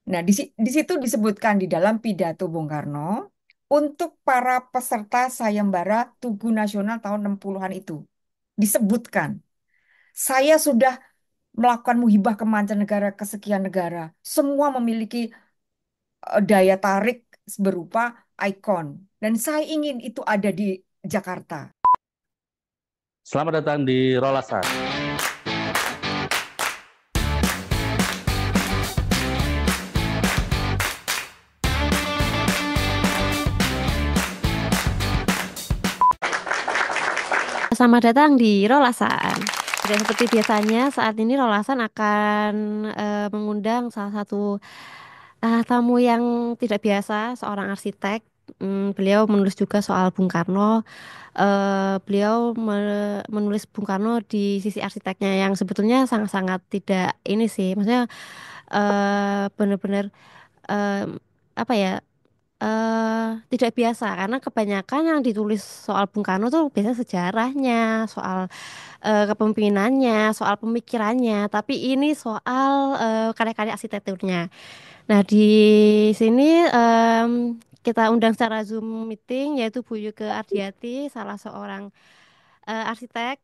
Nah, di situ disebutkan di dalam pidato Bung Karno untuk para peserta sayembara Tugu Nasional tahun 60-an itu. Disebutkan, saya sudah melakukan muhibah ke mancanegara, ke sekian negara. Semua memiliki daya tarik berupa ikon. Dan saya ingin itu ada di Jakarta. Selamat datang di Rolasan. Selamat datang di Rolasan. Dan seperti biasanya, saat ini Rolasan akan mengundang salah satu tamu yang tidak biasa, seorang arsitek. Beliau menulis juga soal Bung Karno. Beliau menulis Bung Karno di sisi arsiteknya yang sebetulnya sangat-sangat tidak ini sih. Maksudnya benar-benar eh, apa ya? Tidak biasa karena kebanyakan yang ditulis soal Bung Karno tuh biasanya sejarahnya, soal kepemimpinannya, soal pemikirannya, tapi ini soal karya-karya arsitekturnya. Nah, di sini kita undang secara Zoom meeting yaitu Bu Yuke Ardiati, salah seorang arsitek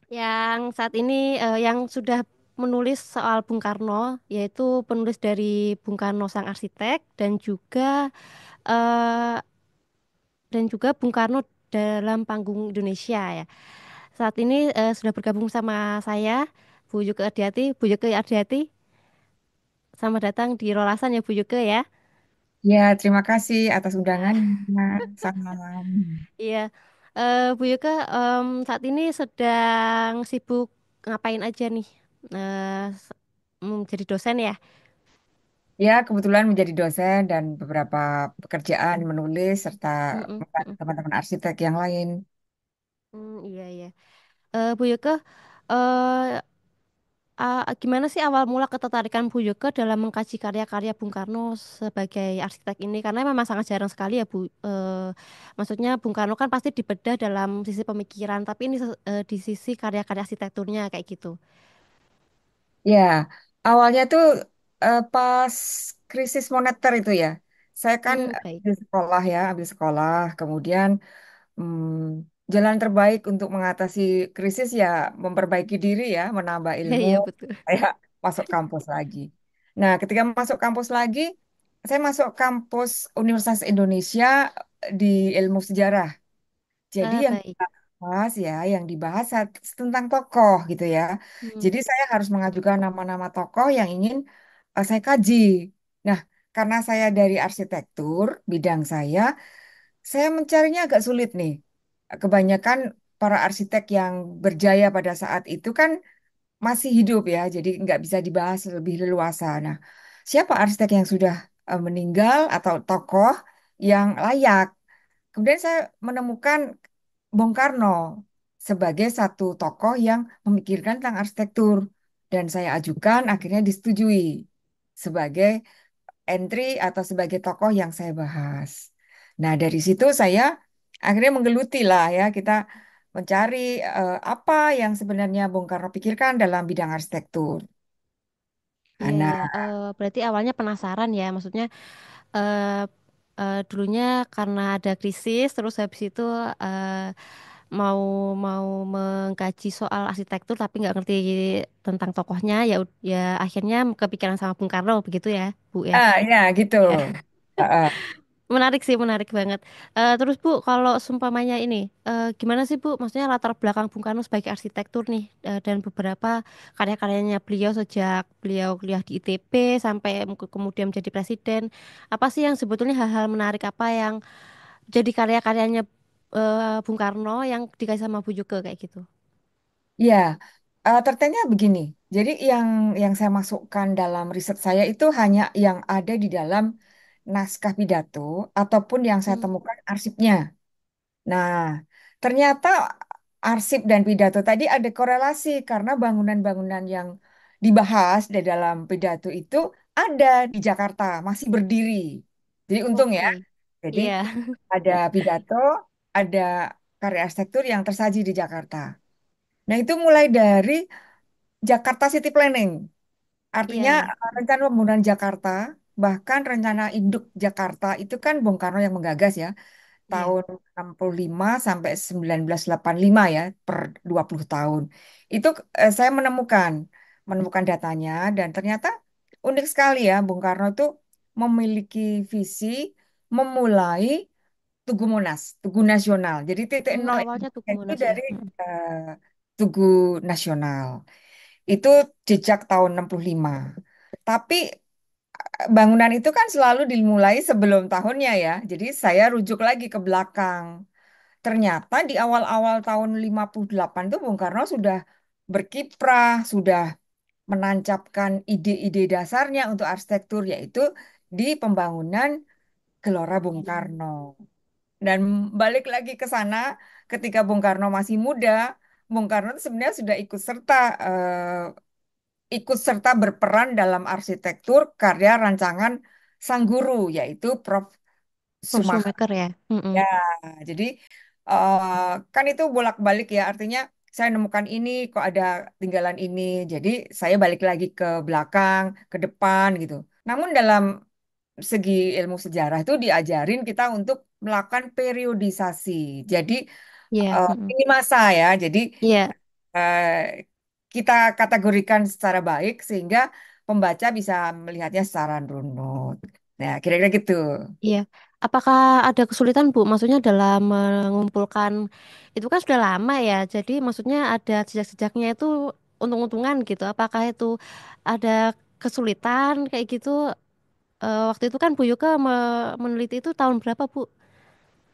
yang saat ini yang sudah menulis soal Bung Karno, yaitu penulis dari Bung Karno sang arsitek eh, dan juga Bung Karno dalam panggung Indonesia ya. Saat ini sudah bergabung sama saya, Bu Yuke Ardiati. Bu Yuke Ardiati, selamat datang di Rolasan ya Bu Yuke ya. Ya, terima kasih atas undangannya. Selamat malam. Iya, Bu Yuke saat ini sedang sibuk ngapain aja nih? Jadi dosen ya? Ya, kebetulan menjadi dosen dan beberapa pekerjaan menulis serta Mm-mm, membantu mm-mm. teman-teman arsitek yang lain. Iya iya. Bu Yuke, eh, gimana sih awal mula ketertarikan Bu Yuke dalam mengkaji karya-karya Bung Karno sebagai arsitek ini? Karena memang sangat jarang sekali ya Bu. Maksudnya Bung Karno kan pasti dibedah dalam sisi pemikiran, tapi ini di sisi karya-karya arsitekturnya kayak gitu. Ya, awalnya tuh pas krisis moneter itu ya. Saya kan Baik. ambil sekolah, kemudian jalan terbaik untuk mengatasi krisis ya memperbaiki diri ya, menambah Iya ilmu, iya betul. kayak masuk kampus lagi. Nah, ketika masuk kampus lagi, saya masuk kampus Universitas Indonesia di ilmu sejarah. Jadi yang Baik. dibahas yang dibahas tentang tokoh gitu ya. Hmm. Jadi saya harus mengajukan nama-nama tokoh yang ingin saya kaji. Nah, karena saya dari arsitektur, bidang saya mencarinya agak sulit nih. Kebanyakan para arsitek yang berjaya pada saat itu kan masih hidup ya, jadi nggak bisa dibahas lebih leluasa. Nah, siapa arsitek yang sudah meninggal atau tokoh yang layak? Kemudian saya menemukan Bung Karno sebagai satu tokoh yang memikirkan tentang arsitektur dan saya ajukan akhirnya disetujui sebagai entry atau sebagai tokoh yang saya bahas. Nah, dari situ saya akhirnya menggeluti lah ya kita mencari apa yang sebenarnya Bung Karno pikirkan dalam bidang arsitektur. Iya Nah, iya. Berarti awalnya penasaran ya, maksudnya eh, dulunya karena ada krisis, terus habis itu eh, mau mau mengkaji soal arsitektur tapi nggak ngerti tentang tokohnya ya akhirnya kepikiran sama Bung Karno begitu ya Bu ya. ya gitu. Ya. Heeh. Menarik sih, menarik banget. Terus Bu, kalau seumpamanya ini, gimana sih Bu? Maksudnya latar belakang Bung Karno sebagai arsitektur nih, dan beberapa karya-karyanya beliau sejak beliau kuliah di ITB sampai kemudian menjadi presiden. Apa sih yang sebetulnya hal-hal menarik apa yang jadi karya-karyanya Bung Karno yang dikasih sama Bu Yuke kayak gitu? Ya, ternyata begini. Jadi yang saya masukkan dalam riset saya itu hanya yang ada di dalam naskah pidato ataupun yang saya Hmm, temukan arsipnya. Nah, ternyata arsip dan pidato tadi ada korelasi karena bangunan-bangunan yang dibahas di dalam pidato itu ada di Jakarta, masih berdiri. Jadi untung ya. oke. Jadi Iya. ada pidato, ada karya arsitektur yang tersaji di Jakarta. Nah, itu mulai dari Jakarta City Planning. Iya, Artinya iya. rencana pembangunan Jakarta, bahkan rencana induk Jakarta itu kan Bung Karno yang menggagas ya, Iya. tahun 65 sampai 1985 ya, per 20 tahun. Itu saya menemukan datanya dan ternyata unik sekali ya, Bung Karno itu memiliki visi memulai Tugu Monas, Tugu Nasional. Jadi titik nol Awalnya Tugu itu Monas ya. dari eh, Tugu Nasional. Itu jejak tahun 65. Tapi bangunan itu kan selalu dimulai sebelum tahunnya ya. Jadi saya rujuk lagi ke belakang. Ternyata di awal-awal tahun 58 itu Bung Karno sudah berkiprah, sudah menancapkan ide-ide dasarnya untuk arsitektur, yaitu di pembangunan Gelora Bung Karno. Dan balik lagi ke sana, ketika Bung Karno masih muda, Bung Karno itu sebenarnya sudah ikut serta berperan dalam arsitektur karya rancangan sang guru, yaitu Prof. Prof. Sumakar. Shoemaker ya. Ya, Mm-mm. jadi kan itu bolak-balik ya, artinya saya nemukan ini kok ada tinggalan ini, jadi saya balik lagi ke belakang, ke depan gitu. Namun dalam segi ilmu sejarah itu diajarin kita untuk melakukan periodisasi. Jadi Iya. Mm-mm. ini masa ya, jadi Iya. eh, kita kategorikan secara baik sehingga pembaca bisa melihatnya secara runut. Nah, kira-kira gitu. Iya. Apakah ada kesulitan, Bu? Maksudnya dalam mengumpulkan itu kan sudah lama ya. Jadi maksudnya ada jejak-jejaknya itu untung-untungan gitu. Apakah itu ada kesulitan kayak gitu? Waktu itu kan Bu Yuka meneliti itu tahun berapa, Bu?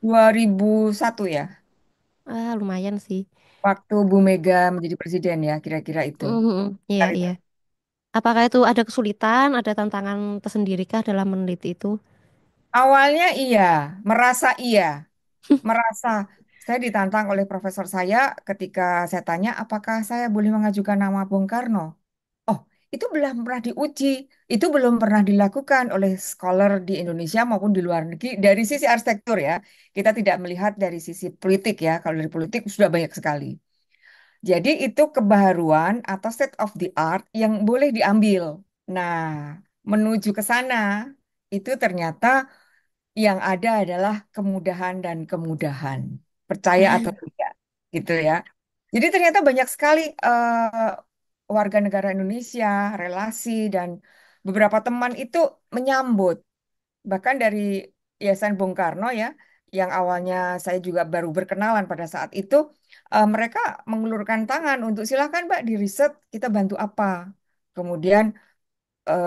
2001 ya, Lumayan sih. waktu Bu Mega menjadi presiden ya, kira-kira itu. Mhm. Iya, iya. Apakah itu ada kesulitan, ada tantangan tersendirikah dalam meneliti itu? Awalnya iya, merasa iya, merasa saya ditantang oleh profesor saya ketika saya tanya apakah saya boleh mengajukan nama Bung Karno. Oh, itu belum pernah diuji, itu belum pernah dilakukan oleh scholar di Indonesia maupun di luar negeri dari sisi arsitektur ya. Kita tidak melihat dari sisi politik ya. Kalau dari politik sudah banyak sekali. Jadi itu kebaruan atau state of the art yang boleh diambil. Nah, menuju ke sana itu ternyata yang ada adalah kemudahan dan kemudahan. Percaya atau tidak, gitu ya. Jadi ternyata banyak sekali warga negara Indonesia, relasi dan beberapa teman itu menyambut. Bahkan dari Yayasan Bung Karno ya, yang awalnya saya juga baru berkenalan pada saat itu, mereka mengulurkan tangan untuk silakan Mbak di riset, kita bantu apa. Kemudian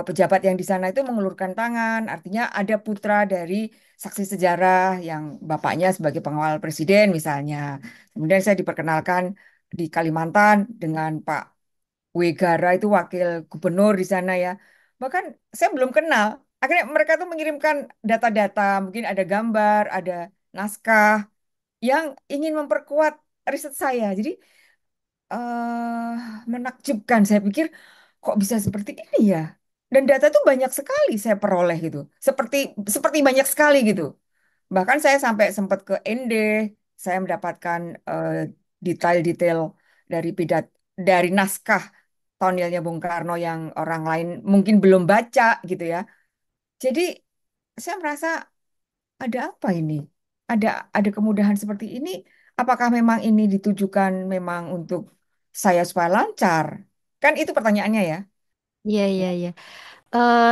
pejabat yang di sana itu mengulurkan tangan, artinya ada putra dari saksi sejarah yang bapaknya sebagai pengawal presiden misalnya. Kemudian saya diperkenalkan di Kalimantan dengan Pak Wegara itu wakil gubernur di sana ya. Bahkan saya belum kenal. Akhirnya mereka tuh mengirimkan data-data, mungkin ada gambar, ada naskah yang ingin memperkuat riset saya. Jadi eh menakjubkan. Saya pikir kok bisa seperti ini ya? Dan data itu banyak sekali saya peroleh gitu. Seperti seperti banyak sekali gitu. Bahkan saya sampai sempat ke ND, saya mendapatkan eh, detail-detail dari dari naskah tonilnya Bung Karno yang orang lain mungkin belum baca gitu ya. Jadi saya merasa ada apa ini? Ada ada kemudahan seperti ini. Apakah memang ini ditujukan memang untuk saya supaya lancar? Kan itu pertanyaannya ya. Iya, iya, iya.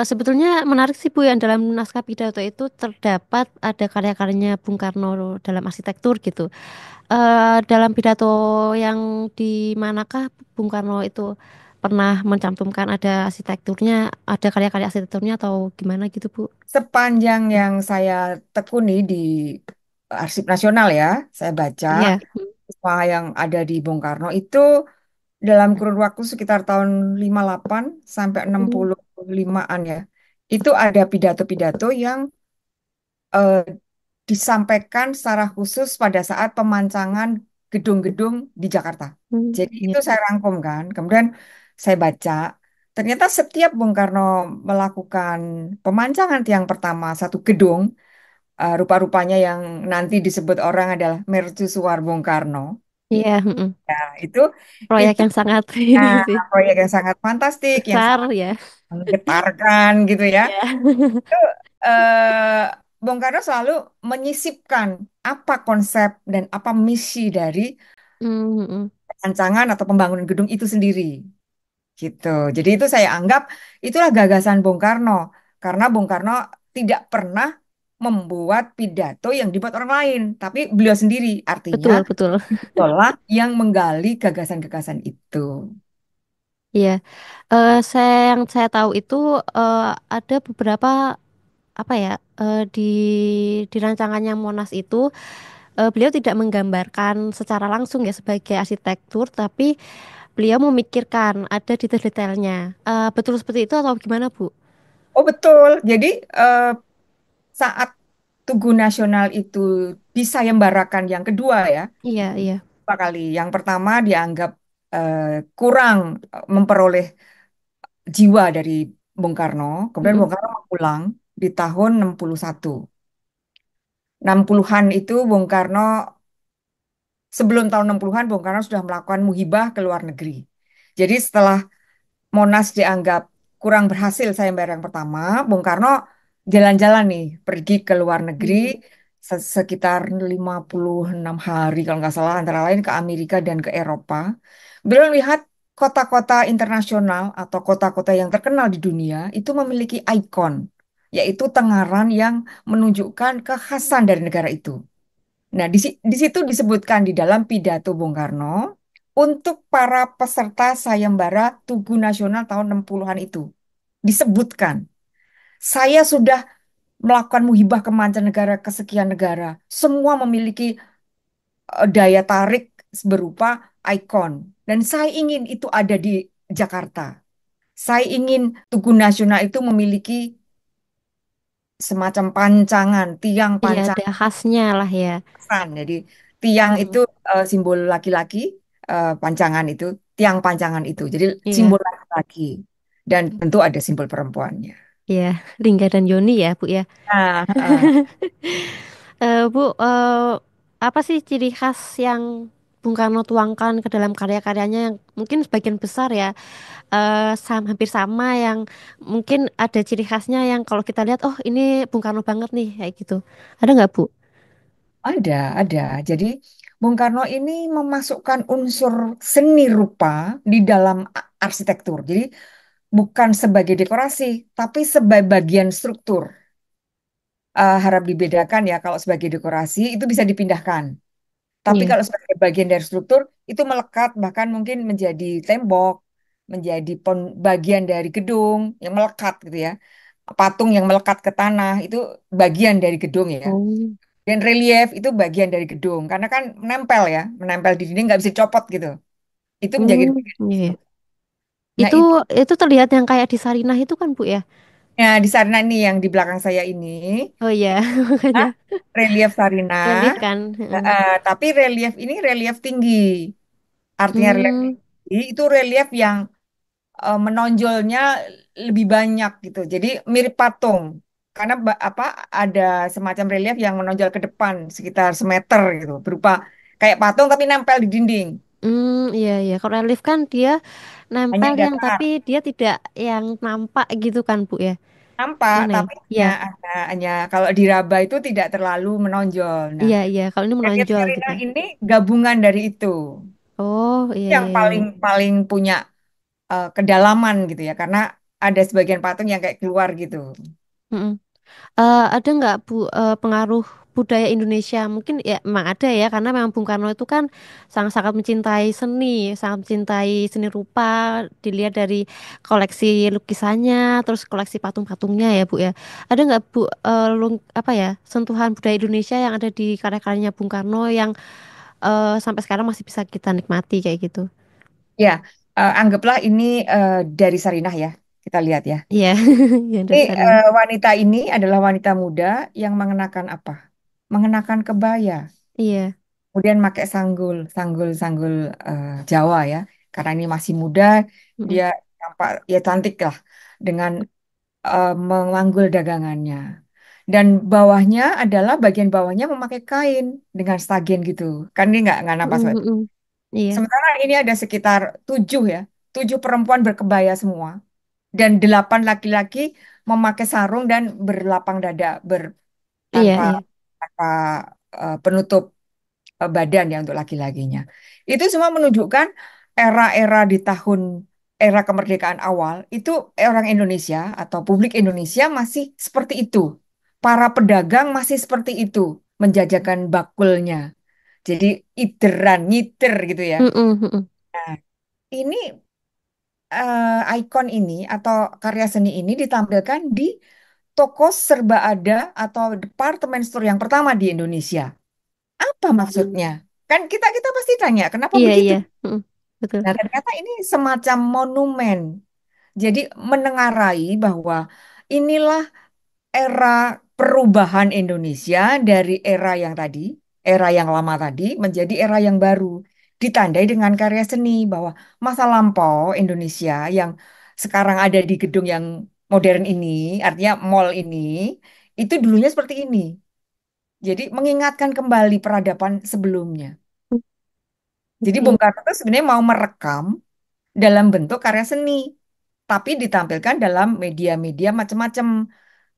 Sebetulnya menarik sih Bu yang dalam naskah pidato itu terdapat ada karya-karyanya Bung Karno dalam arsitektur gitu. Dalam pidato yang di manakah Bung Karno itu pernah mencantumkan ada arsitekturnya, ada karya-karya arsitekturnya atau gimana gitu Bu? Sepanjang yang saya tekuni di Arsip Nasional ya, saya baca Iya. semua yang ada di Bung Karno itu dalam kurun waktu sekitar tahun 58 sampai enam Hmm. puluh limaan ya. Itu ada pidato-pidato yang eh, disampaikan secara khusus pada saat pemancangan gedung-gedung di Jakarta. Hmm. Jadi Iya. itu saya rangkum kan. Kemudian saya baca, ternyata setiap Bung Karno melakukan pemancangan tiang pertama satu gedung, rupa-rupanya yang nanti disebut orang adalah mercusuar Bung Karno. Iya, Nah, proyek itu yang sangat ini nah, sih proyek yang sangat fantastik, yang besar sangat ya. menggetarkan gitu ya. Iya. eh, Bung Karno selalu menyisipkan apa konsep dan apa misi dari Mm-mm. rancangan atau pembangunan gedung itu sendiri. Gitu. Jadi itu saya anggap itulah gagasan Bung Karno. Karena Bung Karno tidak pernah membuat pidato yang dibuat orang lain, tapi beliau sendiri. Artinya, Betul, betul. itulah yang menggali gagasan-gagasan itu. Iya. Yang saya tahu itu eh, ada beberapa apa ya di rancangannya Monas itu beliau tidak menggambarkan secara langsung ya sebagai arsitektur, tapi beliau memikirkan ada detail-detailnya. Betul seperti itu atau gimana, Bu? Oh betul. Jadi saat Tugu Nasional itu disayembarakan yang kedua ya, Iya, iya. dua kali. Yang pertama dianggap eh, kurang memperoleh jiwa dari Bung Karno. Kemudian Mm-mm. Bung Karno pulang di tahun 61. 60-an itu Bung Karno, sebelum tahun 60-an Bung Karno sudah melakukan muhibah ke luar negeri. Jadi setelah Monas dianggap kurang berhasil sayembara yang pertama, Bung Karno jalan-jalan nih, pergi ke luar negeri Hmm. sekitar 56 hari kalau nggak salah, antara lain ke Amerika dan ke Eropa. Beliau lihat kota-kota internasional atau kota-kota yang terkenal di dunia itu memiliki ikon, yaitu tengaran yang menunjukkan kekhasan dari negara itu. Nah, di situ disebutkan di dalam pidato Bung Karno untuk para peserta sayembara Tugu Nasional tahun 60-an itu. Disebutkan, saya sudah melakukan muhibah ke mancanegara, ke sekian negara. Semua memiliki daya tarik berupa ikon. Dan saya ingin itu ada di Jakarta. Saya ingin Tugu Nasional itu memiliki semacam pancangan, tiang Iya, pancangan. ada khasnya lah ya. San. Jadi tiang itu Mm-mm. simbol laki-laki, pancangan itu, tiang pancangan itu. Jadi Iya, simbol laki-laki. Dan tentu ada simbol perempuannya. iya. Lingga dan Yoni ya, Bu ya. Nah, Bu, apa sih ciri khas yang Bung Karno tuangkan ke dalam karya-karyanya yang mungkin sebagian besar ya hampir sama yang mungkin ada ciri khasnya yang kalau kita lihat oh ini Bung Karno banget nih kayak gitu. Ada nggak, Bu? ada. Jadi Bung Karno ini memasukkan unsur seni rupa di dalam arsitektur. Jadi bukan sebagai dekorasi, tapi sebagai bagian struktur. Harap dibedakan ya, kalau sebagai dekorasi itu bisa dipindahkan. Tapi Iya. kalau sebagai bagian dari struktur itu melekat bahkan mungkin menjadi tembok, menjadi bagian dari gedung yang melekat gitu ya. Patung yang melekat ke tanah itu bagian dari gedung ya. Oh. Dan relief itu bagian dari gedung karena kan menempel ya, menempel di dinding nggak bisa dicopot gitu. Itu menjadi Hmm, bagian iya, iya. struktur. Nah Itu itu itu terlihat yang kayak di Sarinah itu kan, Bu ya? ya di sana nih yang di belakang saya ini, Oh iya, ah, makanya relief Sarina. relief kan. Heeh. Tapi relief ini relief tinggi. Artinya relief Hmm, tinggi itu relief yang menonjolnya lebih banyak gitu. Jadi mirip patung. Karena apa ada semacam relief yang menonjol ke depan sekitar semeter gitu, berupa kayak patung tapi nempel di dinding. iya iya. Kalau relief kan dia Hanya nempel yang datar, tapi dia tidak yang nampak gitu kan, Bu ya? nampak Gimana ya? tapi Iya, hanya kalau diraba itu tidak terlalu menonjol. Nah, iya iya. Kalau ini relief menonjol gitu. Sarina ini gabungan dari itu. Oh iya Yang iya paling iya. paling punya kedalaman gitu ya, karena ada sebagian patung yang kayak keluar gitu. Mm-mm. Ada nggak Bu pengaruh budaya Indonesia? Mungkin ya memang ada ya karena memang Bung Karno itu kan sangat-sangat mencintai seni, sangat mencintai seni rupa. Dilihat dari koleksi lukisannya, terus koleksi patung-patungnya ya Bu ya. Ada nggak Bu apa ya sentuhan budaya Indonesia yang ada di karya-karyanya Bung Karno yang sampai sekarang masih bisa kita nikmati kayak gitu? Ya, anggaplah ini dari Sarinah ya, kita lihat ya. Iya, ya Ini dari Sarina. wanita ini adalah wanita muda yang mengenakan apa? Mengenakan kebaya, Iya. kemudian pakai sanggul Jawa ya. Karena ini masih muda, Mm-mm. dia tampak ya cantik lah dengan memanggul dagangannya. Dan bawahnya adalah bagian bawahnya memakai kain dengan stagen gitu. Kan ini nggak nampak. Mm-mm. Iya. Sementara ini ada sekitar tujuh ya, tujuh perempuan berkebaya semua, dan delapan laki-laki memakai sarung dan berlapang dada, Iya, tanpa iya. tanpa penutup badan ya untuk laki-lakinya. Itu semua menunjukkan era-era di tahun era kemerdekaan awal itu orang Indonesia atau publik Indonesia masih seperti itu. Para pedagang masih seperti itu, menjajakan bakulnya. Jadi iteran, nyiter gitu ya. Mm-mm, mm-mm. Nah, ini ikon ini atau karya seni ini ditampilkan di toko serba ada atau departemen store yang pertama di Indonesia. Apa maksudnya? Kan kita pasti tanya, kenapa Iya, begitu? iya. Mm-mm. Betul. Nah, ternyata ini semacam monumen. Jadi menengarai bahwa inilah era perubahan Indonesia dari era yang tadi, era yang lama tadi menjadi era yang baru. Ditandai dengan karya seni bahwa masa lampau Indonesia yang sekarang ada di gedung yang modern ini, artinya mall ini, itu dulunya seperti ini. Jadi mengingatkan kembali peradaban sebelumnya. Jadi Oke. Bung Karno itu sebenarnya mau merekam dalam bentuk karya seni, tapi ditampilkan dalam media-media macam-macam.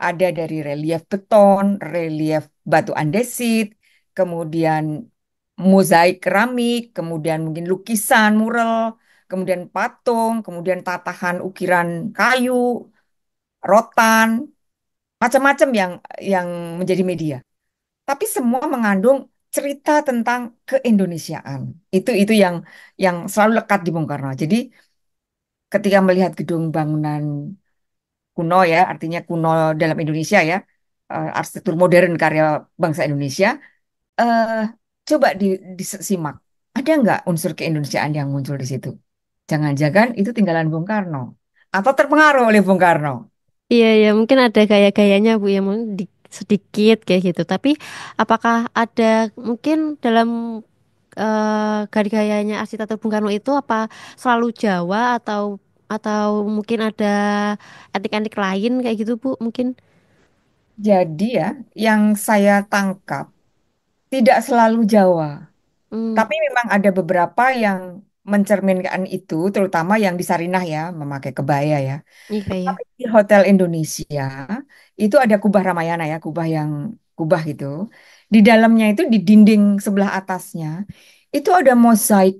Ada dari relief beton, relief batu andesit, kemudian mozaik keramik, kemudian mungkin lukisan, mural, kemudian patung, kemudian tatahan ukiran kayu, rotan, macam-macam yang menjadi media. Tapi semua mengandung cerita tentang keindonesiaan. Itu yang selalu lekat di Bung Karno. Jadi ketika melihat gedung bangunan kuno ya, artinya kuno dalam Indonesia ya, arsitektur modern karya bangsa Indonesia, eh, coba disimak. Ada nggak unsur keindonesiaan yang muncul di situ? Jangan-jangan itu tinggalan Bung Karno atau terpengaruh oleh Bung Karno. Iya, iya. Mungkin ada gaya-gayanya, Bu, ya. Mungkin sedikit kayak gitu. Tapi apakah ada mungkin dalam gaya-gayanya arsitektur Bung Karno itu apa selalu Jawa atau mungkin ada etnik-etnik lain kayak gitu, Bu? Mungkin. Jadi ya, yang saya tangkap tidak selalu Jawa. Hmm, Tapi memang ada beberapa yang mencerminkan itu, terutama yang di Sarinah ya, memakai kebaya ya. iya, iya. Tapi di Hotel Indonesia itu ada kubah Ramayana ya, kubah gitu. Di dalamnya itu di dinding sebelah atasnya itu ada mosaik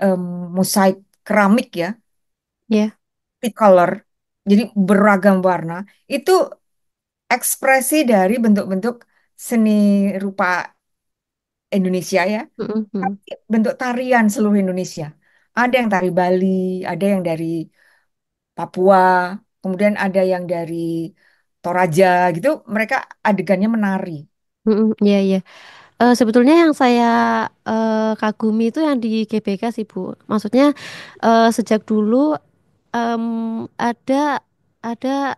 em, mosaik keramik ya, Ya. multicolor. Jadi beragam warna. Itu ekspresi dari bentuk-bentuk seni rupa Indonesia ya. Mm, mm, Bentuk tarian seluruh Indonesia. Ada yang tari Bali, ada yang dari Papua, kemudian ada yang dari Toraja gitu. Mereka adegannya menari. mm, iya, iya. Sebetulnya yang saya kagumi itu yang di GBK sih, Bu. Maksudnya sejak dulu em, ada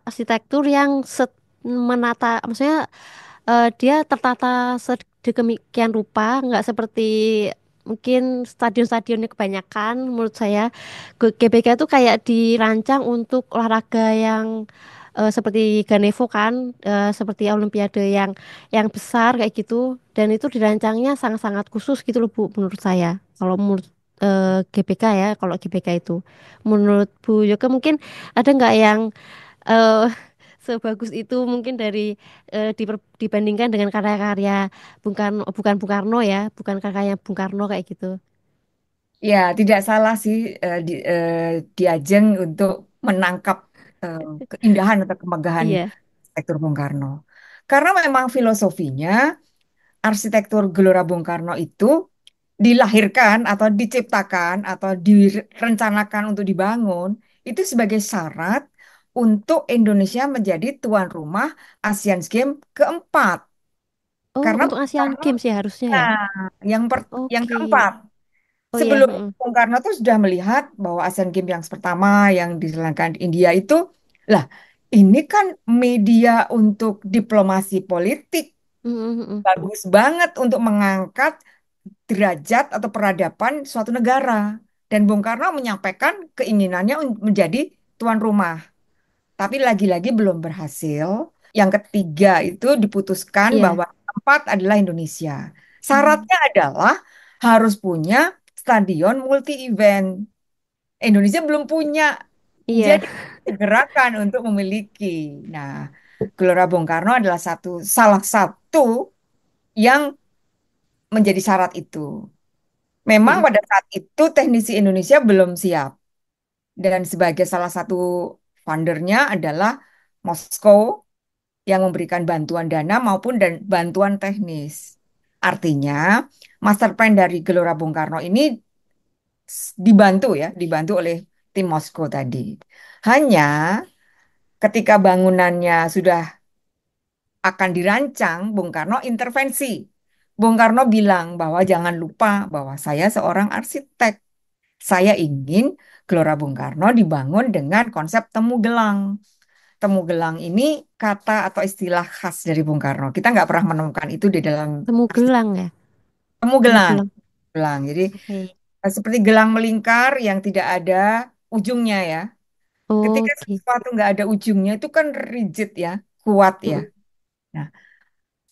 arsitektur yang menata, maksudnya dia tertata sedemikian rupa, nggak seperti mungkin stadion-stadionnya kebanyakan. Menurut saya, GBK itu kayak dirancang untuk olahraga yang seperti Ganevo kan, seperti Olimpiade yang besar kayak gitu. Dan itu dirancangnya sangat-sangat khusus gitu loh, Bu, menurut saya. Kalau menurut GBK ya, kalau GBK itu, menurut Bu Yoga mungkin ada nggak yang eh, sebagus itu mungkin dari dibandingkan dengan karya-karya Bung Karno, bukan Bung Karno ya, bukan karyanya Bung Karno kayak gitu. Ya, tidak salah sih Diajeng untuk menangkap eh, keindahan atau kemegahan Iya. arsitektur Bung Karno. Karena memang filosofinya arsitektur Gelora Bung Karno itu dilahirkan atau diciptakan atau direncanakan untuk dibangun itu sebagai syarat untuk Indonesia menjadi tuan rumah Asian Games keempat. Oh, Karena untuk Bung Asian Karno, Games ya harusnya ya. nah, yang Oke. keempat. Oh ya. Sebelum Mm, Bung Karno tuh sudah melihat bahwa Asian Games yang pertama yang diselenggarakan di India itu, lah ini kan media untuk diplomasi politik mm, mm, mm. bagus banget untuk mengangkat derajat atau peradaban suatu negara. Dan Bung Karno menyampaikan keinginannya menjadi tuan rumah. Tapi lagi-lagi belum berhasil. Yang ketiga itu diputuskan Iya. bahwa tempat adalah Indonesia. Mm, Syaratnya adalah harus punya stadion multi event. Indonesia belum punya, Iya, jadi gerakan untuk memiliki. Nah, Gelora Bung Karno adalah salah satu yang menjadi syarat itu. Memang mm-mm. pada saat itu teknisi Indonesia belum siap dan sebagai salah satu fundernya adalah Moskow yang memberikan bantuan dana maupun dan bantuan teknis. Artinya, master plan dari Gelora Bung Karno ini dibantu ya, dibantu oleh tim Moskow tadi. Hanya ketika bangunannya sudah akan dirancang, Bung Karno intervensi. Bung Karno bilang bahwa jangan lupa bahwa saya seorang arsitek. Saya ingin Gelora Bung Karno dibangun dengan konsep temu gelang. Temu gelang ini kata atau istilah khas dari Bung Karno. Kita nggak pernah menemukan itu di dalam Temu arsitek. gelang ya, Temu temu gelang. gelang. Gelang. Jadi Oke, seperti gelang melingkar yang tidak ada ujungnya ya. Ketika oke. sesuatu nggak ada ujungnya itu kan rigid ya, kuat ya. Mm-mm. Nah,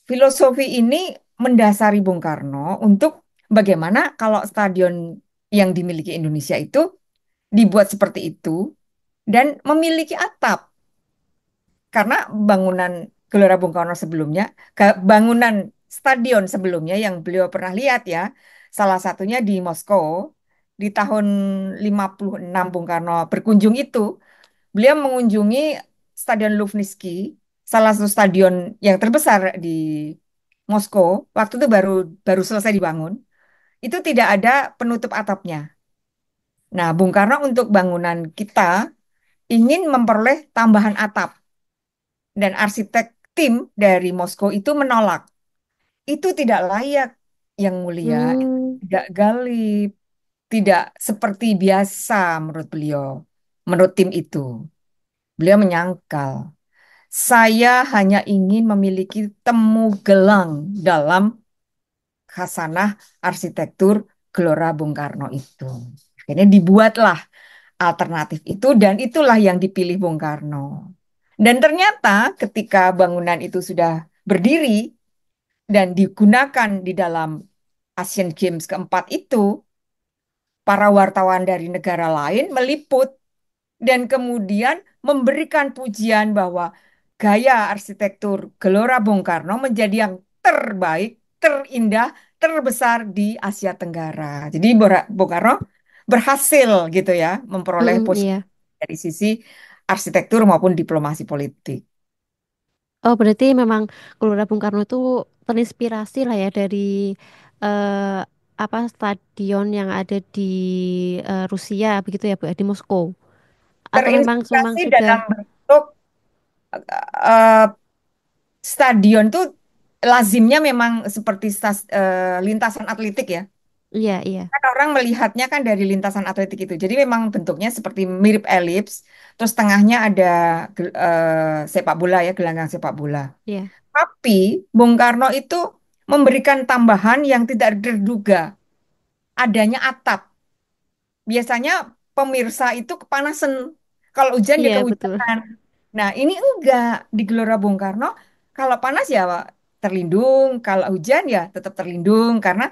filosofi ini mendasari Bung Karno untuk bagaimana kalau stadion yang dimiliki Indonesia itu dibuat seperti itu dan memiliki atap. Karena bangunan Gelora Bung Karno sebelumnya, bangunan stadion sebelumnya yang beliau pernah lihat ya, salah satunya di Moskow di tahun 56 Bung Karno berkunjung itu, beliau mengunjungi Stadion Lufniki, salah satu stadion yang terbesar di Moskow, waktu itu baru baru selesai dibangun, itu tidak ada penutup atapnya. Nah, Bung Karno untuk bangunan kita ingin memperoleh tambahan atap dan arsitek tim dari Moskow itu menolak. Itu tidak layak, yang mulia, itu Hmm, tidak galib, tidak seperti biasa menurut beliau, menurut tim itu. Beliau menyangkal, saya hanya ingin memiliki temu gelang dalam khasanah arsitektur Gelora Bung Karno itu. Akhirnya dibuatlah alternatif itu dan itulah yang dipilih Bung Karno. Dan ternyata ketika bangunan itu sudah berdiri dan digunakan di dalam Asian Games keempat itu, para wartawan dari negara lain meliput dan kemudian memberikan pujian bahwa gaya arsitektur Gelora Bung Karno menjadi yang terbaik, terindah, terbesar di Asia Tenggara. Jadi Bung Karno berhasil gitu ya memperoleh mm-mm, posisi iya. dari sisi arsitektur maupun diplomasi politik. Oh, berarti memang Gelora Bung Karno itu terinspirasi lah ya dari eh, apa stadion yang ada di Rusia begitu ya Bu, ya, di Moskow. Atau memang Terinspirasi sudah, dalam bentuk eh, stadion tuh lazimnya memang seperti lintasan atletik ya. iya iya Kan orang melihatnya kan dari lintasan atletik itu. Jadi memang bentuknya seperti mirip elips. Terus tengahnya ada sepak bola ya, gelanggang sepak bola. iya Tapi Bung Karno itu memberikan tambahan yang tidak terduga. Adanya atap. Biasanya pemirsa itu kepanasan. Kalau hujan dia iya betul. kehujanan. Nah, ini enggak di Gelora Bung Karno. Kalau panas ya terlindung, kalau hujan ya tetap terlindung karena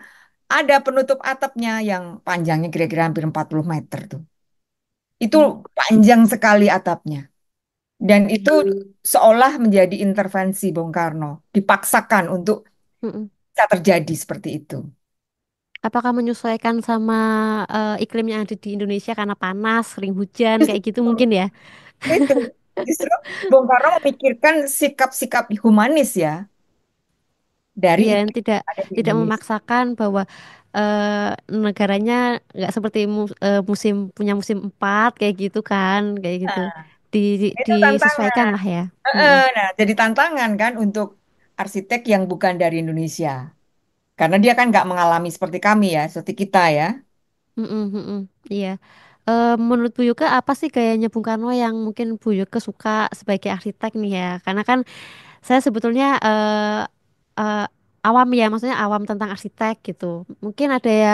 ada penutup atapnya yang panjangnya kira-kira hampir 40 meter tuh. Itu Hmm, panjang sekali atapnya. Dan itu oke. seolah menjadi intervensi Bung Karno, dipaksakan untuk Mm-mm. bisa terjadi seperti itu. Apakah menyesuaikan sama iklim yang ada di Indonesia karena panas, sering hujan kayak gitu Justru mungkin ya? itu justru Bung Karno memikirkan sikap-sikap humanis ya dari Iya, yang iklim tidak yang ada di tidak Indonesia. memaksakan bahwa negaranya nggak seperti musim punya musim 4 kayak gitu kan, kayak gitu. Nah, Di, itu disesuaikan tantangan. lah ya. Mm-mm. Nah, jadi tantangan kan untuk arsitek yang bukan dari Indonesia. Karena dia kan nggak mengalami seperti kami ya, seperti kita ya. Mm-mm, mm-mm. Iya. Menurut Bu Yuka apa sih gayanya Bung Karno yang mungkin Bu Yuka suka sebagai arsitek nih ya? Karena kan saya sebetulnya eh, awam ya, maksudnya awam tentang arsitek gitu. Mungkin ada ya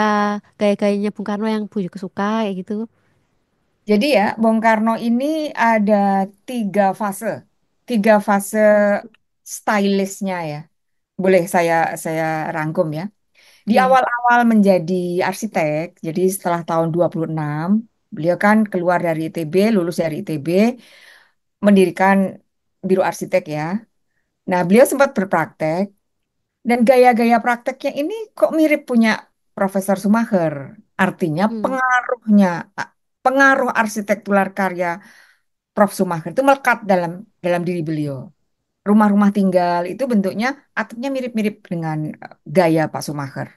gaya-gayanya Bung Karno yang Bu Yuka suka kayak gitu. Jadi ya, Bung Karno ini ada tiga fase, tiga fase stylishnya ya. Boleh saya rangkum ya. Di Iya. awal-awal menjadi arsitek, jadi setelah tahun 26, beliau kan keluar dari ITB, lulus dari ITB, mendirikan biro arsitek ya. Nah, beliau sempat berpraktek, dan gaya-gaya prakteknya ini kok mirip punya Profesor Schumacher. Artinya Hmm. pengaruh arsitektural karya Prof. Schumacher itu melekat dalam dalam diri beliau. Rumah-rumah tinggal itu bentuknya atapnya mirip-mirip dengan gaya Pak Schumacher.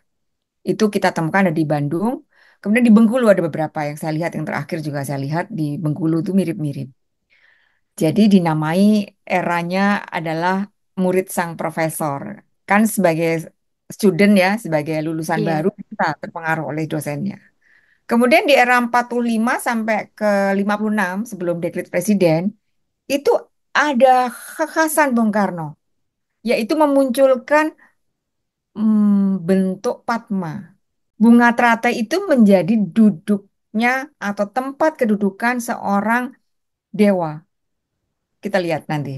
Itu kita temukan ada di Bandung. Kemudian di Bengkulu ada beberapa yang saya lihat, yang terakhir juga saya lihat di Bengkulu itu mirip-mirip. Jadi dinamai eranya adalah murid sang profesor. Kan sebagai student ya, sebagai lulusan Iya. baru kita terpengaruh oleh dosennya. Kemudian di era 45 sampai ke 56 sebelum dekret presiden, itu ada kekhasan Bung Karno, yaitu memunculkan bentuk Padma. Bunga teratai itu menjadi duduknya atau tempat kedudukan seorang dewa. Kita lihat nanti.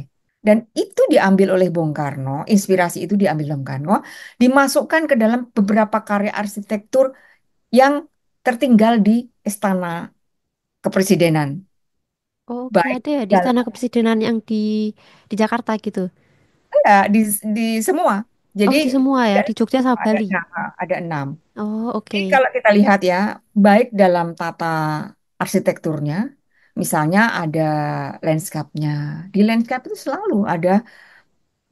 Dan itu diambil oleh Bung Karno, inspirasi itu diambil Bung Karno, dimasukkan ke dalam beberapa karya arsitektur yang tertinggal di Istana Kepresidenan. Oke, Baik ada ya di dalam Istana Kepresidenan yang di Jakarta gitu. ya, di semua. Jadi Oh, di semua ya, ada, di Jogja sama ada Bali. enam, ada enam. Oh, Jadi oke. kalau kita lihat ya, baik dalam tata arsitekturnya, misalnya ada landscape-nya. Di landscape itu selalu ada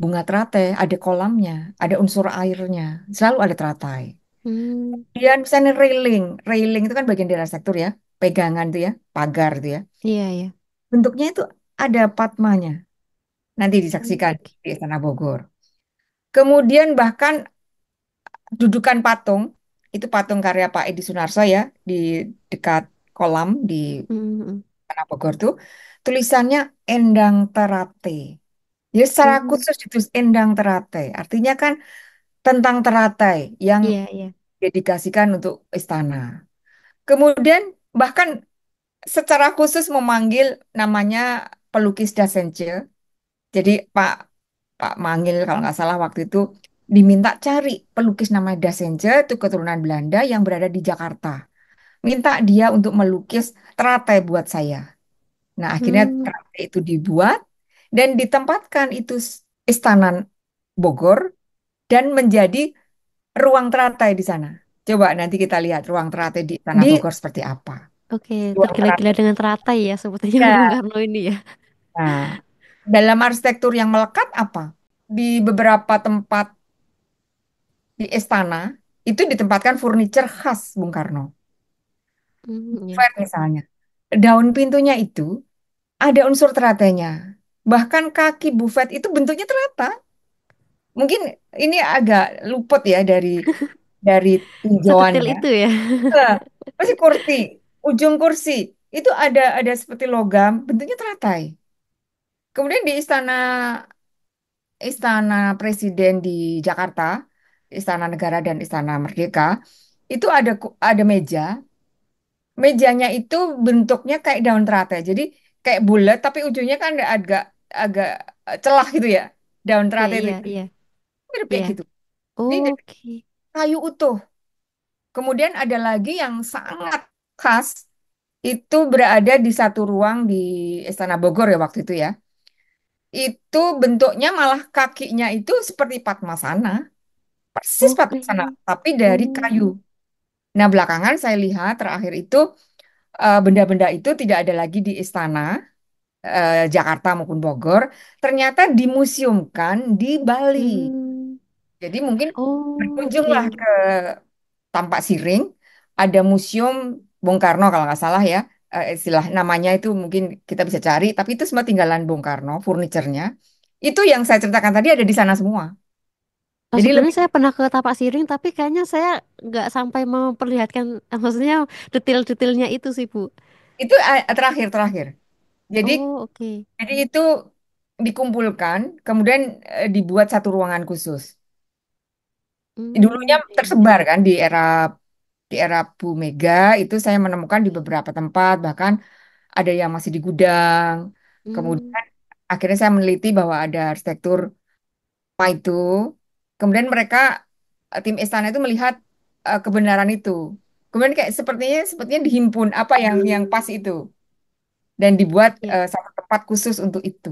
bunga teratai, ada kolamnya, ada unsur airnya, selalu ada teratai. Hmm, Kemudian misalnya railing, railing itu kan bagian dari arsitektur ya, pegangan itu ya, pagar itu ya. iya ya. Bentuknya itu ada padmanya, nanti Hmm, disaksikan oke. di Istana Bogor. Kemudian bahkan dudukan patung, itu patung karya Pak Edi Sunarso ya, di dekat kolam di Hmm, hmm, Istana Bogor tuh, tulisannya Endang Terate. Jadi secara hmm. khusus itu Endang Terate, artinya kan tentang teratai yang Iya, iya. dedikasikan untuk istana. Kemudian bahkan secara khusus memanggil namanya pelukis Dasence. Jadi Pak Mangil kalau nggak salah waktu itu diminta cari pelukis namanya Dasence itu keturunan Belanda yang berada di Jakarta. Minta dia untuk melukis teratai buat saya. Nah, akhirnya Hmm, teratai itu dibuat dan ditempatkan itu Istana Bogor dan menjadi ruang teratai di sana. Coba nanti kita lihat ruang teratai di Istana di Bogor seperti apa. oke, Ruang tergila-gila teratai. dengan teratai ya sepertinya Bung Ya. Karno ini ya. Nah, dalam arsitektur yang melekat apa? Di beberapa tempat di istana itu ditempatkan furniture khas Bung Karno. Hmm, ya. Buffet misalnya. Daun pintunya itu ada unsur teratainya. Bahkan kaki buffet itu bentuknya terata. Mungkin ini agak luput ya dari Sedetail tinjauannya. itu ya. Nah, pasti kursi, ujung kursi itu ada seperti logam, bentuknya teratai. Kemudian di istana Presiden di Jakarta, Istana Negara dan Istana Merdeka, itu ada meja. Mejanya itu bentuknya kayak daun teratai. Jadi kayak bulat tapi ujungnya kan agak agak celah gitu ya. Daun Iya, teratai itu iya, iya. mirip Iya. kayak gitu. Jadi dari Oke. kayu utuh. Kemudian ada lagi yang sangat khas itu berada di satu ruang di Istana Bogor ya waktu itu ya. Itu bentuknya malah kakinya itu seperti Padmasana, persis Oke. Padmasana, tapi dari kayu. Hmm. Nah, belakangan saya lihat terakhir itu benda-benda itu tidak ada lagi di istana Jakarta maupun Bogor, ternyata dimuseumkan di Bali. Hmm. Jadi mungkin berkunjunglah Oke. ke Tampak Siring, ada museum Bung Karno kalau nggak salah ya, istilah namanya itu mungkin kita bisa cari, tapi itu semua tinggalan Bung Karno, furniturnya. Itu yang saya ceritakan tadi ada di sana semua. Jadi Sebenarnya lebih saya pernah ke Tapak Siring, tapi kayaknya saya nggak sampai memperlihatkan, maksudnya detail-detailnya itu sih, Bu. itu terakhir. Jadi Oh, oke. jadi itu dikumpulkan, kemudian dibuat satu ruangan khusus. Dulunya Hmm, iya. tersebar kan di era Bu Mega itu saya menemukan di beberapa tempat, bahkan ada yang masih di gudang. Hmm, Kemudian akhirnya saya meneliti bahwa ada arsitektur apa itu. Kemudian mereka tim istana itu melihat kebenaran itu. Kemudian kayak sepertinya dihimpun apa yang pas itu dan dibuat Ya. satu tempat khusus untuk itu.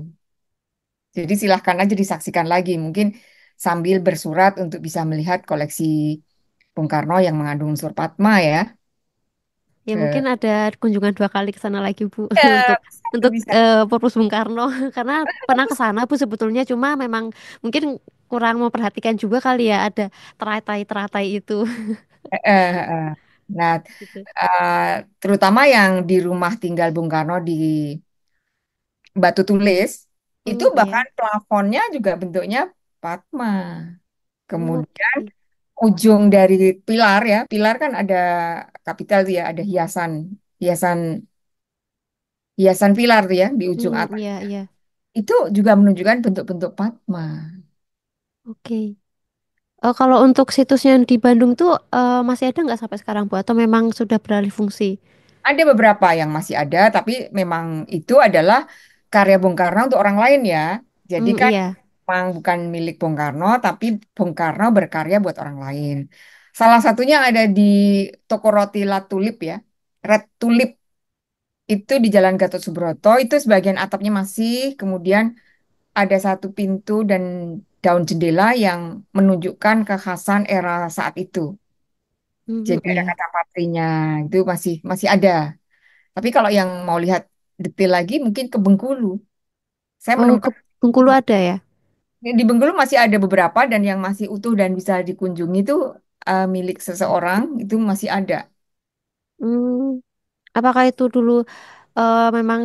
Jadi silahkan aja disaksikan lagi, mungkin sambil bersurat untuk bisa melihat koleksi Bung Karno yang mengandung unsur Padma ya. Ya Ke, mungkin ada kunjungan 2 kali ke sana lagi Bu ya, untuk bisa. purpose Bung Karno karena pernah ke sana Bu sebetulnya cuma memang mungkin kurang memperhatikan juga kali ya ada teratai-teratai itu Eh. Nah, gitu. eh, terutama yang di rumah tinggal Bung Karno di Batu Tulis, itu bahkan Iya. plafonnya juga bentuknya Padma. Kemudian Oke. ujung dari pilar ya, pilar kan ada kapital tuh ya, ada hiasan, hiasan, hiasan pilar tuh ya di ujung atas. Iya, iya. Itu juga menunjukkan bentuk-bentuk Padma. Oke. Kalau untuk situs yang di Bandung tuh masih ada nggak sampai sekarang Bu? Atau memang sudah beralih fungsi? Ada beberapa yang masih ada, tapi memang itu adalah karya Bung Karno untuk orang lain ya. Jadi kan Iya. memang bukan milik Bung Karno, tapi Bung Karno berkarya buat orang lain. Salah satunya ada di toko roti La Tulip ya, Red Tulip itu di Jalan Gatot Subroto. Itu sebagian atapnya masih, kemudian ada satu pintu dan daun jendela yang menunjukkan kekhasan era saat itu. Jadi ada Iya. kaca patrinya, itu masih masih ada. Tapi kalau yang mau lihat detail lagi mungkin ke Bengkulu. Saya Oh, ke menemukan Bengkulu ada ya? di Bengkulu masih ada beberapa dan yang masih utuh dan bisa dikunjungi itu milik seseorang itu masih ada. Hmm, apakah itu dulu memang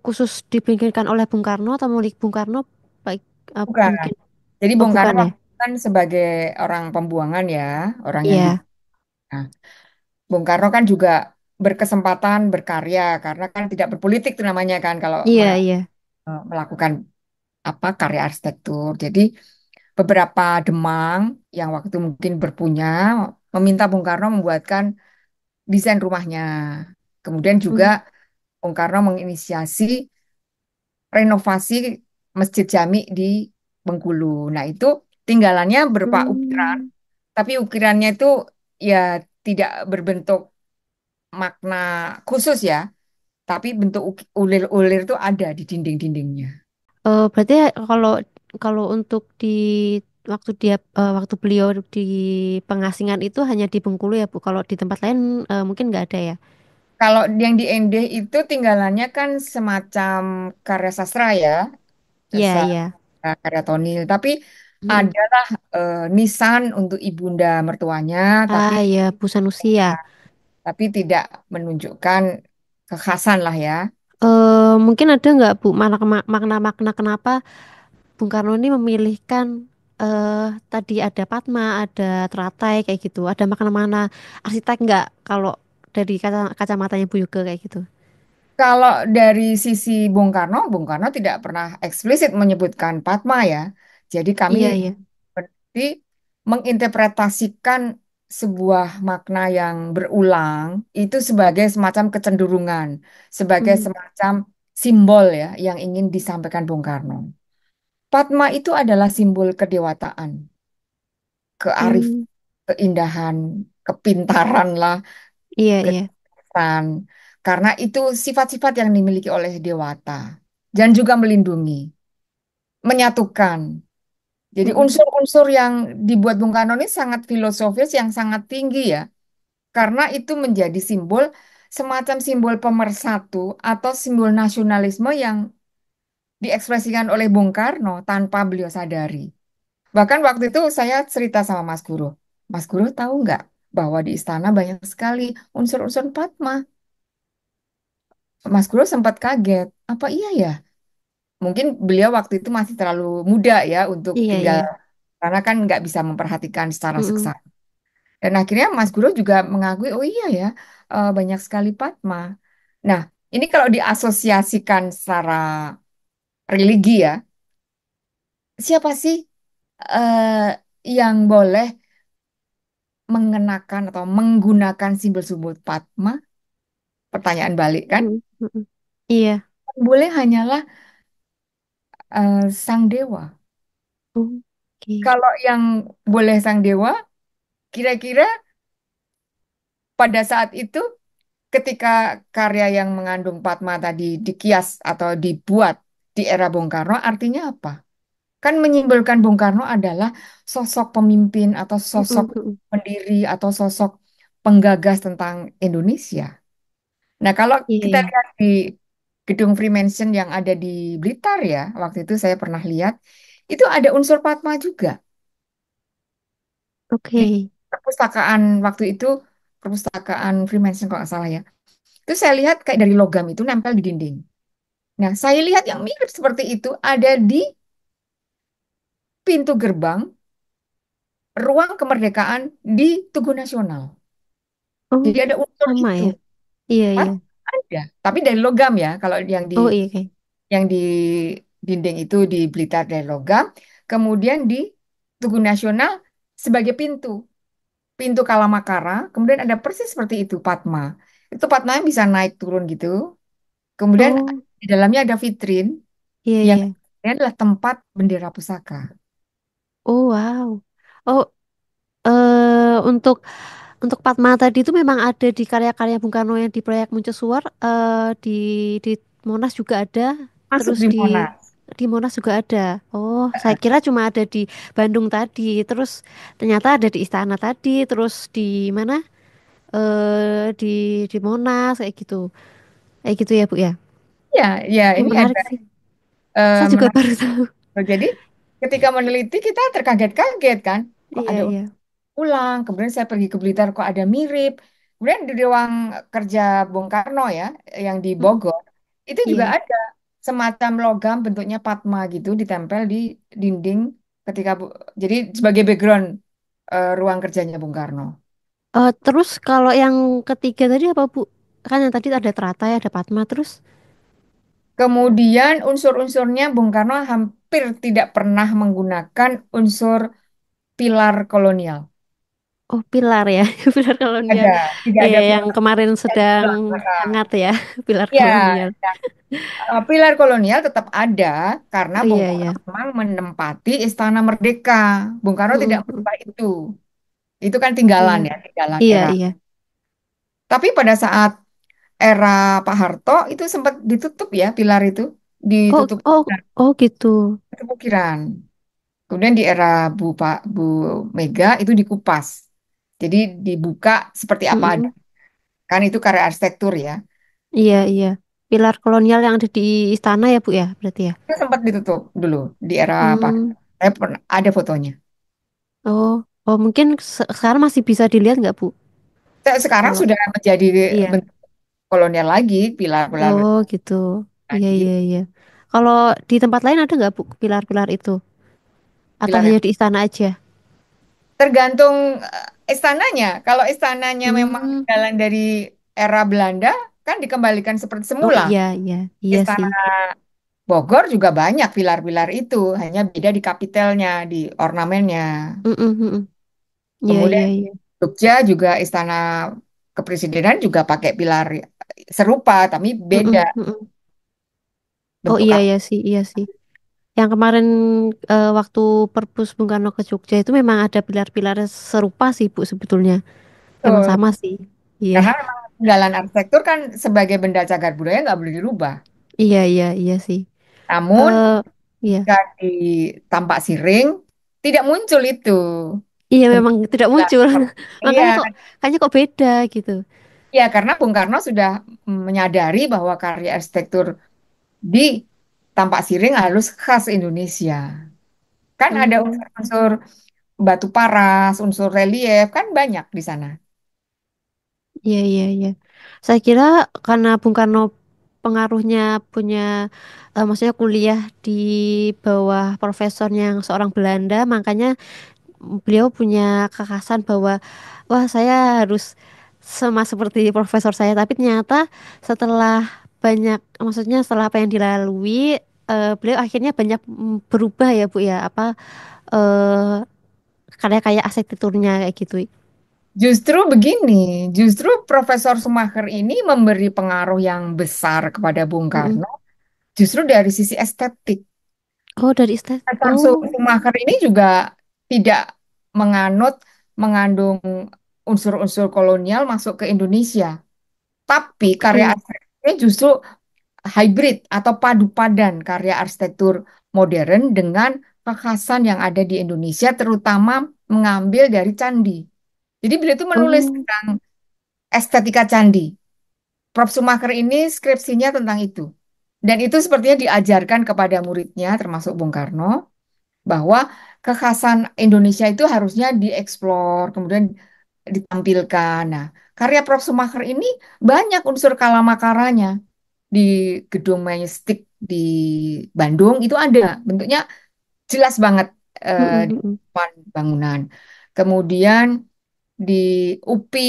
khusus dipikirkan oleh Bung Karno atau milik Bung Karno? Baik, Bukan. mungkin. Jadi Oh, Bung Karno bukan ya? waktu itu kan sebagai orang pembuangan ya, orang yang di Iya. nah, Bung Karno kan juga berkesempatan berkarya karena kan tidak berpolitik itu namanya kan kalau Iya, iya. melakukan apa karya arsitektur. Jadi beberapa demang yang waktu mungkin berpunya meminta Bung Karno membuatkan desain rumahnya. Kemudian juga Hmm. Bung Karno menginisiasi renovasi Masjid Jami di Bengkulu. Nah, itu tinggalannya berupa ukiran, Hmm. tapi ukirannya itu ya tidak berbentuk makna khusus ya, tapi bentuk ulir-ulir itu ada di dinding-dindingnya. Berarti kalau kalau untuk di waktu beliau di pengasingan itu hanya di Bengkulu ya Bu. Kalau di tempat lain mungkin nggak ada ya. Kalau yang di Endeh itu tinggalannya kan semacam karya sastra ya, Iya, jasa iya. karya Tonil. Tapi Mm-mm. adalah nisan untuk ibunda mertuanya, tapi Ah, ya Bu Sanusi ya. tidak menunjukkan kekhasan lah ya. Mungkin ada nggak Bu makna-makna kenapa Bung Karno ini memilihkan tadi ada Padma, ada teratai kayak gitu. Ada makna-makna arsitek nggak kalau dari kacamatanya Bu Yoga kayak gitu? Kalau dari sisi Bung Karno tidak pernah eksplisit menyebutkan Padma ya. Jadi kami Iya, iya. berarti menginterpretasikan sebuah makna yang berulang itu sebagai semacam kecenderungan, sebagai Hmm. semacam simbol ya yang ingin disampaikan Bung Karno. Padma itu adalah simbol kedewataan, kearif, Hmm. keindahan, kepintaran lah, Iya, iya. kecerdasan. Karena itu sifat-sifat yang dimiliki oleh dewata dan juga melindungi, menyatukan. Jadi Mm-mm. unsur-unsur yang dibuat Bung Karno ini sangat filosofis yang sangat tinggi ya. Karena itu menjadi simbol semacam simbol pemersatu atau simbol nasionalisme yang diekspresikan oleh Bung Karno tanpa beliau sadari. Bahkan waktu itu saya cerita sama Mas Guru. Mas Guru tahu nggak bahwa di istana banyak sekali unsur-unsur Padma? Mas Guru sempat kaget. Apa iya ya? Mungkin beliau waktu itu masih terlalu muda ya untuk Iya, tinggal iya. karena kan nggak bisa memperhatikan secara Mm-mm. seksama. Dan akhirnya Mas Guru juga mengakui, oh iya ya, banyak sekali Padma. Nah, ini kalau diasosiasikan secara religi ya, siapa sih yang boleh mengenakan atau menggunakan simbol-simbol Padma? Pertanyaan balik kan? Mm-mm. Mm-mm. Iya. Boleh hanyalah sang dewa. Oke. Kalau yang boleh sang dewa, kira-kira pada saat itu ketika karya yang mengandung Padma tadi dikias atau dibuat di era Bung Karno, artinya apa? Kan menyimpulkan Bung Karno adalah sosok pemimpin atau sosok Mm-mm, mm-mm. pendiri atau sosok penggagas tentang Indonesia. Nah, kalau Iya, kita iya. lihat di gedung Freemason yang ada di Blitar ya, waktu itu saya pernah lihat, itu ada unsur Padma juga. Di Oke. perpustakaan waktu itu, perpustakaan Freemason kalau nggak salah ya. Itu saya lihat kayak dari logam itu nempel di dinding. Nah, saya lihat yang mirip seperti itu ada di pintu gerbang ruang kemerdekaan di Tugu Nasional. Oh, Jadi ada unsur sama itu. ya. Iya, Hah? iya. Ada. Tapi dari logam ya. Kalau Oh, iya, kayak. yang di dinding itu di Blitar dari logam. Kemudian di Tugu Nasional sebagai pintu. Pintu Kalamakara. Kemudian ada persis seperti itu Padma. Itu Padma yang bisa naik turun gitu. Kemudian Oh, di dalamnya ada vitrin iya, yang iya. ini adalah tempat bendera pusaka. Oh, wow. Oh, untuk Padma tadi itu memang ada di karya-karya Bung Karno yang di proyek Mercusuar, di Monas juga ada, Masuk terus di di Monas. di Monas juga ada. Oh, saya kira cuma ada di Bandung tadi, terus ternyata ada di Istana tadi, terus di mana? Di Monas kayak gitu. Kayak gitu ya, Bu ya. Ya, ya Oh, ini menarik ada sih. Saya juga menarik. baru tahu. Jadi ketika meneliti kita terkaget-kaget kan, kok Iya, ada iya. ulang. Kemudian saya pergi ke Blitar kok ada mirip. Kemudian di ruang kerja Bung Karno ya, yang di Mm, Bogor, itu juga iya. ada semacam logam bentuknya Padma gitu ditempel di dinding ketika jadi sebagai background ruang kerjanya Bung Karno. Terus kalau yang ketiga tadi apa, Bu? Kan yang tadi ada teratai, ada Padma, terus Kemudian unsur-unsurnya Bung Karno hampir tidak pernah menggunakan unsur pilar kolonial. oh pilar ya, pilar kolonial. Ada, tidak Iya, ada yang pilar kemarin sedang tulang. hangat ya, pilar Ya, kolonial. pilar kolonial tetap ada karena Oh, Bung iya, Karno iya. memang menempati Istana Merdeka. Bung Karno tidak Mm-mm, mm. merubah itu. Itu kan tinggalan Iya, ya, tinggalan iya, era. iya. Tapi pada saat era Pak Harto itu sempat ditutup ya pilar itu, Oh, ditutup oh, oh gitu. tutup ukiran. Kemudian di era Bu Mega itu dikupas. Jadi dibuka seperti apa ada. Mm-mm. Kan itu karya arsitektur ya. Iya, iya. Pilar kolonial yang ada di istana ya, Bu ya, berarti ya. Itu sempat ditutup dulu di era Pak Harto. Hmm. Saya pernah ada fotonya. Oh, oh mungkin sekarang masih bisa dilihat nggak, Bu? Sekarang Kalau sudah menjadi iya. bentuk kolonial lagi, pilar-pilar Oh, gitu. Iya, lagi, iya, iya. Kalau di tempat lain ada nggak, Bu, pilar-pilar itu? Atau pilar hanya yang di istana aja? tergantung istananya. Kalau istananya memang Hmm. jalan dari era Belanda, kan dikembalikan seperti Oh, semula. iya, iya. Iya sih. Istana Bogor juga banyak pilar-pilar itu, hanya beda di kapitelnya, di ornamennya. Mm-mm, mm-mm. Iya, Kemudian iya, iya. Jogja juga istana kepresidenan juga pakai pilar serupa, tapi beda Mm-mm, mm-mm. Oh, bentuk iya, kap. iya sih, iya sih. Yang kemarin waktu Perpus Bung Karno ke Jogja itu memang ada pilar-pilar serupa sih, Bu, sebetulnya. Emang Betul. sama sih. Iya, Karena memang tinggalan arsitektur kan sebagai benda cagar budaya nggak boleh dirubah. iya, iya, iya sih. Namun Eh, iya. jika di Tampak Siring tidak muncul itu Iya bentuk memang tidak pilar. muncul. Iya, Makanya kok kayaknya kok beda gitu. ya karena Bung Karno sudah menyadari bahwa karya arsitektur di Tampak Siring harus khas Indonesia. Kan ada Hmm, unsur-unsur batu paras, unsur relief, kan banyak di sana. iya iya iya. Saya kira karena Bung Karno pengaruhnya punya maksudnya kuliah di bawah profesor yang seorang Belanda, makanya beliau punya kekhasan bahwa wah saya harus sama seperti profesor saya. Tapi ternyata setelah banyak maksudnya setelah apa yang dilalui beliau akhirnya banyak berubah ya Bu ya apa eh karya-karya arsitekturnya kayak gitu. Justru begini, justru Profesor Sumaker ini memberi pengaruh yang besar kepada Bung Mm-mm. Karno, justru dari sisi estetik. Oh, dari estet. Profesor Oh, Sumaker ini juga tidak menganut, mengandung. unsur-unsur kolonial masuk ke Indonesia. Tapi karya Iya. arsitekturnya justru hybrid atau padu padan karya arsitektur modern dengan kekhasan yang ada di Indonesia, terutama mengambil dari candi. Jadi beliau itu menulis Oh. tentang estetika candi. Prof. Sumaker ini skripsinya tentang itu. Dan itu sepertinya diajarkan kepada muridnya, termasuk Bung Karno, bahwa kekhasan Indonesia itu harusnya dieksplor, kemudian ditampilkan. Nah, karya Prof. Sumaker ini banyak unsur kalamakaranya di Gedung Majestic di Bandung itu ada bentuknya jelas banget di Mm-mm, mm. depan bangunan. Kemudian di UPI,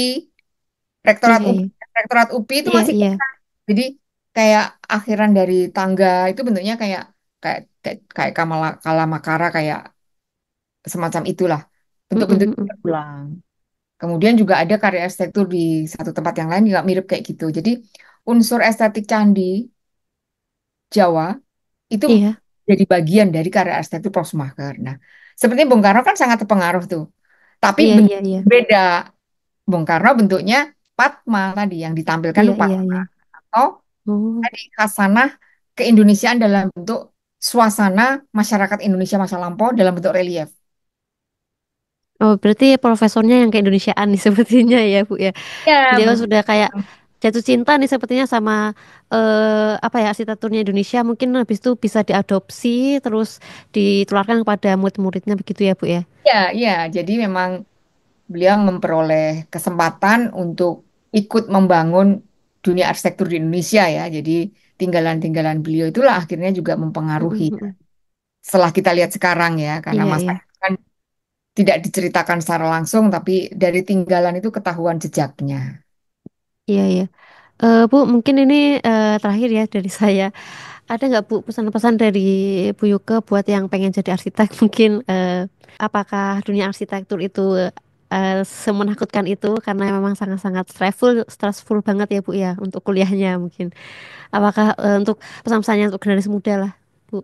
Rektorat Iya, UPI, iya. Rektorat UPI itu Iya, masih iya. kelihatan. Jadi kayak akhiran dari tangga itu bentuknya kayak kayak kayak kalamakara kayak semacam itulah bentuk-bentuk Mm-mm, mm. ulang. Kemudian juga ada karya arsitektur di satu tempat yang lain juga mirip kayak gitu. Jadi unsur estetik candi Jawa itu Iya, jadi bagian dari karya arsitektur Prof. Schumacher. Nah, sepertinya Bung Karno kan sangat terpengaruh tuh. Tapi iya, iya, iya. beda. Bung Karno bentuknya Padma tadi yang ditampilkan Iya, itu iya, Padma iya. atau Oh. tadi khasanah keindonesiaan dalam bentuk suasana masyarakat Indonesia masa lampau dalam bentuk relief. Oh, berarti profesornya yang keindonesiaan nih sepertinya ya, Bu ya. Ya, Dia sudah kayak jatuh cinta nih sepertinya sama apa ya arsitekturnya Indonesia. Mungkin habis itu bisa diadopsi terus ditularkan kepada murid-muridnya begitu ya, Bu ya. ya, ya. Jadi memang beliau memperoleh kesempatan untuk ikut membangun dunia arsitektur di Indonesia ya. Jadi tinggalan-tinggalan beliau itulah akhirnya juga mempengaruhi. Mm-mm, mm-mm. Setelah kita lihat sekarang ya, karena Iya, masa iya. itu kan tidak diceritakan secara langsung, tapi dari tinggalan itu ketahuan jejaknya. Iya, iya. Bu, mungkin ini terakhir ya dari saya. Ada nggak Bu pesan-pesan dari Bu Yuke buat yang pengen jadi arsitek? Mungkin apakah dunia arsitektur itu semenakutkan itu karena memang sangat-sangat stressful banget ya Bu ya untuk kuliahnya mungkin. Apakah untuk pesan-pesannya untuk generasi muda lah Bu?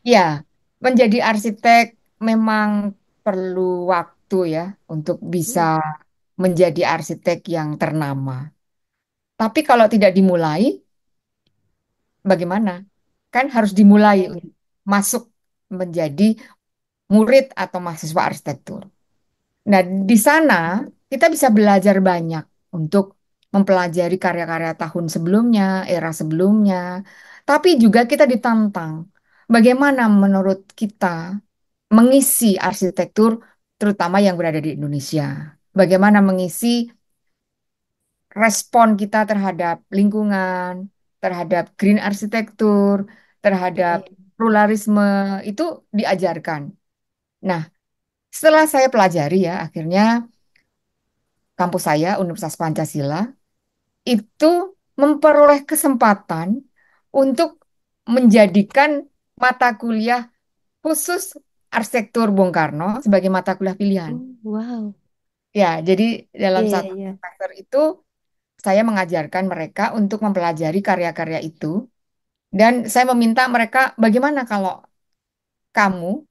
Ya, menjadi arsitek memang perlu waktu ya untuk bisa Mm. menjadi arsitek yang ternama. Tapi kalau tidak dimulai, bagaimana? Kan harus dimulai Iya, iya. untuk masuk menjadi murid atau mahasiswa arsitektur. Nah, di sana kita bisa belajar banyak untuk mempelajari karya-karya tahun sebelumnya, era sebelumnya. Tapi juga kita ditantang bagaimana menurut kita mengisi arsitektur terutama yang berada di Indonesia. Bagaimana mengisi respon kita terhadap lingkungan, terhadap green arsitektur, Iya, terhadap iya. pluralisme itu diajarkan. Nah, setelah saya pelajari ya, akhirnya kampus saya, Universitas Pancasila, itu memperoleh kesempatan untuk menjadikan mata kuliah khusus arsitektur Bung Karno sebagai mata kuliah pilihan. Oh, wow. Ya, jadi dalam Iya, satu iya. semester itu saya mengajarkan mereka untuk mempelajari karya-karya itu dan saya meminta mereka bagaimana kalau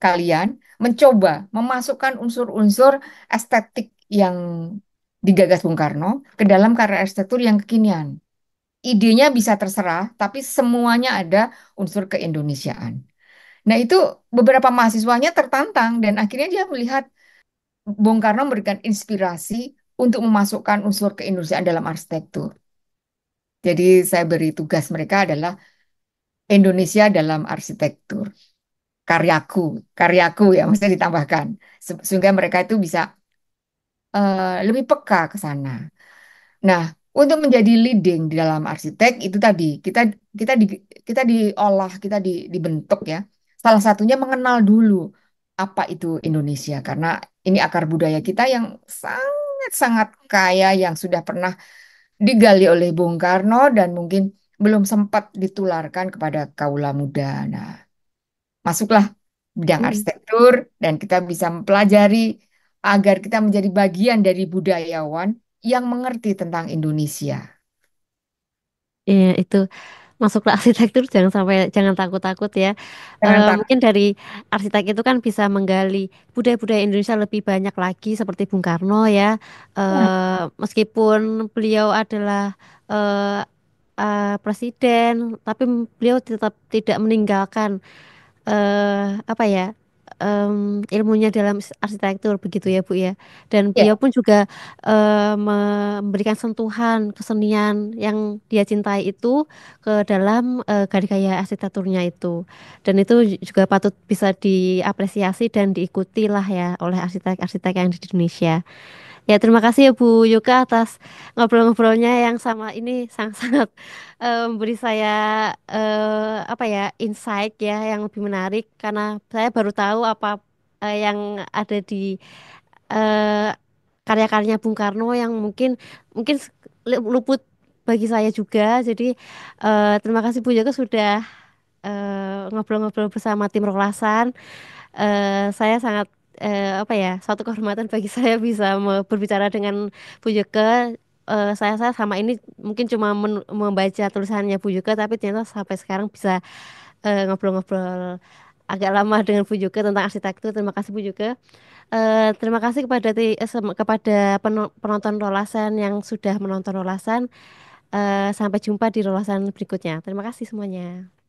kalian mencoba memasukkan unsur-unsur estetik yang digagas Bung Karno ke dalam karya arsitektur yang kekinian. Idenya bisa terserah, tapi semuanya ada unsur keindonesiaan. Nah, itu beberapa mahasiswanya tertantang dan akhirnya dia melihat Bung Karno memberikan inspirasi untuk memasukkan unsur keindonesiaan dalam arsitektur. Jadi saya beri tugas mereka adalah Indonesia dalam arsitektur. Karyaku, karyaku ya, maksudnya ditambahkan. Sehingga mereka itu bisa lebih peka ke sana. Nah, untuk menjadi leading di dalam arsitek itu tadi kita di, kita diolah, dibentuk ya. Salah satunya mengenal dulu apa itu Indonesia karena ini akar budaya kita yang sangat-sangat kaya yang sudah pernah digali oleh Bung Karno dan mungkin belum sempat ditularkan kepada kaula muda. Nah, masuklah bidang Mm. arsitektur dan kita bisa mempelajari agar kita menjadi bagian dari budayawan yang mengerti tentang Indonesia. Iya, itu. masuk ke arsitektur jangan takut-takut ya. Jangan takut. Mungkin dari arsitek itu kan bisa menggali budaya-budaya Indonesia lebih banyak lagi seperti Bung Karno ya. Meskipun beliau adalah eh, presiden, tapi beliau tetap tidak meninggalkan apa ya, ilmunya dalam arsitektur begitu ya Bu ya. Dan beliau Ya, pun juga memberikan sentuhan kesenian yang dia cintai itu ke dalam gaya arsitekturnya itu. Dan itu juga patut bisa diapresiasi dan diikuti lah ya oleh arsitek-arsitek yang ada di Indonesia. Ya, terima kasih ya Bu Yuka atas ngobrol-ngobrolnya yang sama ini sangat-sangat memberi saya apa ya, insight ya yang lebih menarik karena saya baru tahu apa yang ada di eh, karya-karyanya Bung Karno yang mungkin mungkin luput bagi saya juga. Jadi terima kasih Bu Yuka sudah ngobrol-ngobrol bersama tim Rolasan. Saya sangat apa ya, suatu kehormatan bagi saya bisa berbicara dengan Bu Yeke. Saya sama ini mungkin cuma membaca tulisannya Bu Yeke, tapi ternyata sampai sekarang bisa ngobrol-ngobrol agak lama dengan Bu Yeke tentang arsitektur. Terima kasih Bu Yeke. Terima kasih kepada kepada penonton Rolasan yang sudah menonton Rolasan. Sampai jumpa di Rolasan berikutnya. Terima kasih semuanya.